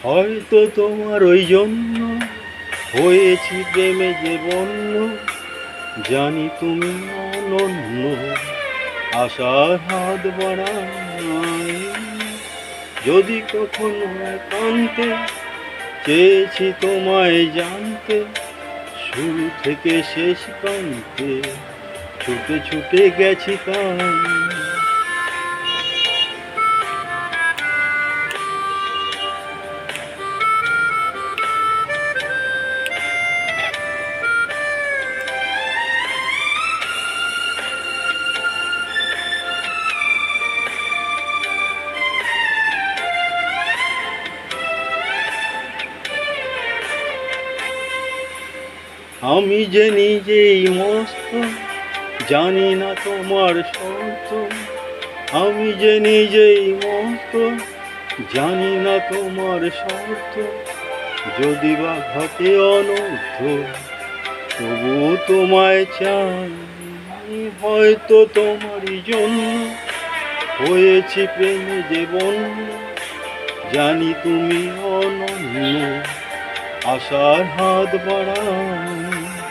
হয়তো তোমার ওই জন্য হয়েছি প্রেমে যে বন্য, জানি তুমি অনন্য, আশার হাত বাড়াই। যদি কখনো একান্তে চেয়েছি তোমায় জানতে, শুরু থেকে শেষ প্রান্তে ছুটে ছুটে গেছি তাই। আমি যে নিজেই মস্ত, জানি না তোমার শর্ত। আমি যে নিজেই মস্ত, জানি না তোমার শর্ত। যদি বা ঘটে অনর্থ, তবুও তোমায় চাই। হয়তো তোমারই জন্য হয়েছি প্রেমে যে বন্য, জানি তুমি অনন্য, আশার হাত বাড়াও।